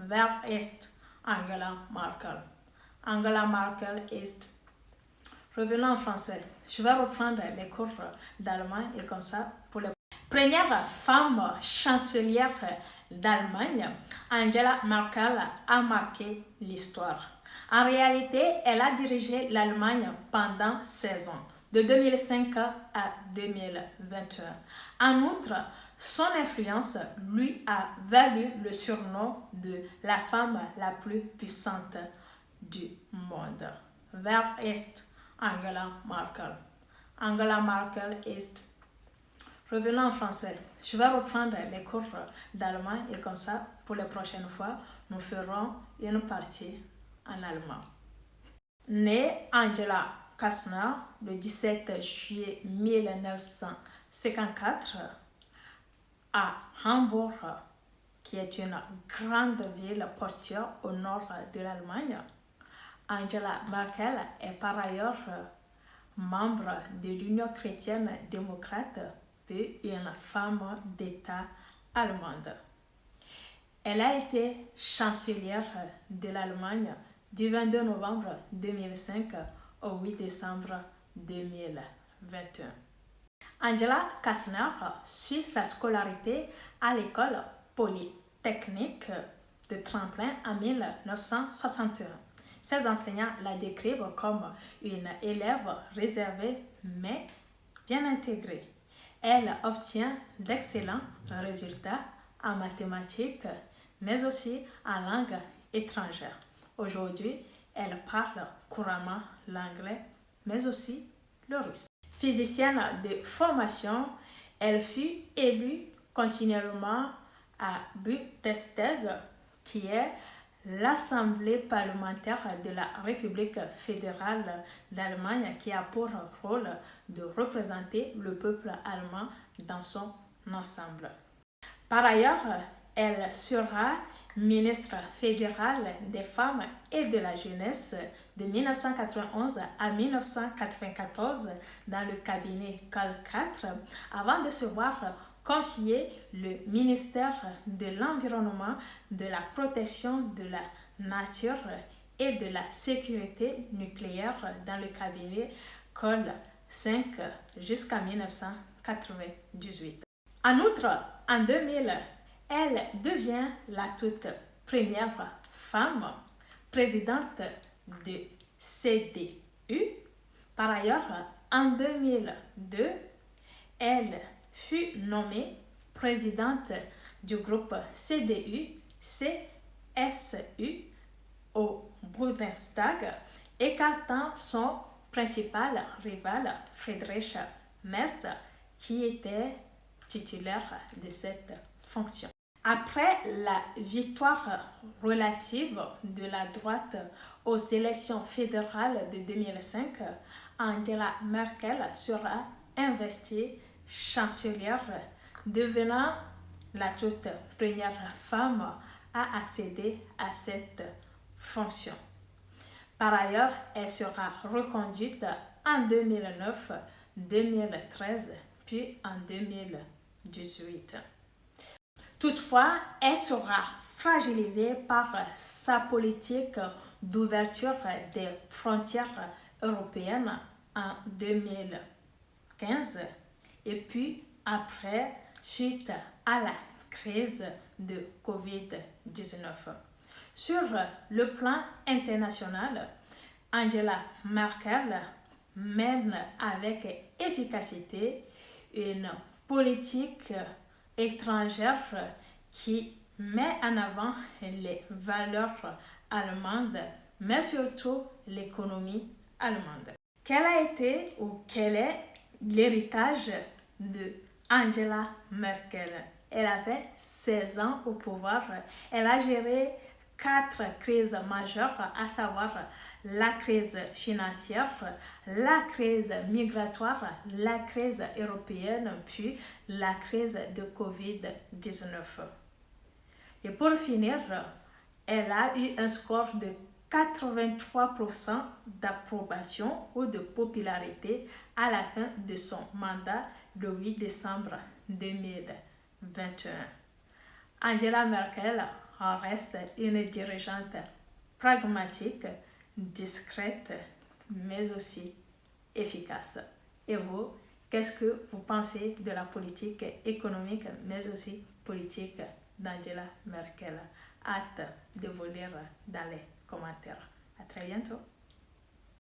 vers Est, Angela Merkel. Angela Merkel est. Revenons en français. Je vais reprendre les cours d'allemand et comme ça pour les première femme chancelière d'Allemagne, Angela Merkel a marqué l'histoire. En réalité, elle a dirigé l'Allemagne pendant 16 ans, de 2005 à 2021. En outre, son influence lui a valu le surnom de la femme la plus puissante du monde. Vers Est, Angela Merkel. Angela Merkel est. Revenons en français. Je vais reprendre les cours d'allemand et comme ça, pour les prochaines fois, nous ferons une partie en allemand. Née Angela Kästner le 17 juillet 1954 à Hambourg, qui est une grande ville portuaire au nord de l'Allemagne, Angela Merkel est par ailleurs membre de l'Union chrétienne démocrate et une femme d'État allemande. Elle a été chancelière de l'Allemagne du 22 novembre 2005 au 8 décembre 2021. Angela Kästner suit sa scolarité à l'école polytechnique de Tremplin en 1961. Ses enseignants la décrivent comme une élève réservée mais bien intégrée. Elle obtient d'excellents résultats en mathématiques, mais aussi en langue étrangère. Aujourd'hui, elle parle couramment l'anglais, mais aussi le russe. Physicienne de formation, elle fut élue continuellement à Bundestag, qui est l'Assemblée parlementaire de la République fédérale d'Allemagne, qui a pour rôle de représenter le peuple allemand dans son ensemble. Par ailleurs, elle sera ministre fédérale des femmes et de la jeunesse de 1991 à 1994 dans le cabinet Kohl IV, avant de se voir confier le ministère de l'Environnement, de la Protection de la Nature et de la Sécurité nucléaire dans le cabinet Kohl V jusqu'en 1998. En outre, en 2000, elle devient la toute première femme présidente de CDU. Par ailleurs, en 2002, elle fut nommée présidente du groupe CDU-CSU au Bundestag, écartant son principal rival Friedrich Merz, qui était titulaire de cette fonction. Après la victoire relative de la droite aux élections fédérales de 2005, Angela Merkel sera investie chancelière, devenant la toute première femme à accéder à cette fonction. Par ailleurs, elle sera reconduite en 2009, 2013, puis en 2018. Toutefois, elle sera fragilisée par sa politique d'ouverture des frontières européennes en 2015 et puis après, suite à la crise de COVID-19. Sur le plan international, Angela Merkel mène avec efficacité une politique étrangère qui met en avant les valeurs allemandes, mais surtout l'économie allemande. Quel a été ou quel est l'héritage de Angela Merkel? Elle avait 16 ans au pouvoir. Elle a géré 4 crises majeures, à savoir la crise financière, la crise migratoire, la crise européenne, puis la crise de COVID-19. Et pour finir, elle a eu un score de 83% d'approbation ou de popularité à la fin de son mandat le 8 décembre 2021. Angela Merkel reste une dirigeante pragmatique, discrète, mais aussi efficace. Et vous, qu'est-ce que vous pensez de la politique économique, mais aussi politique d'Angela Merkel? Hâte de vous lire dans les commentaires. À très bientôt.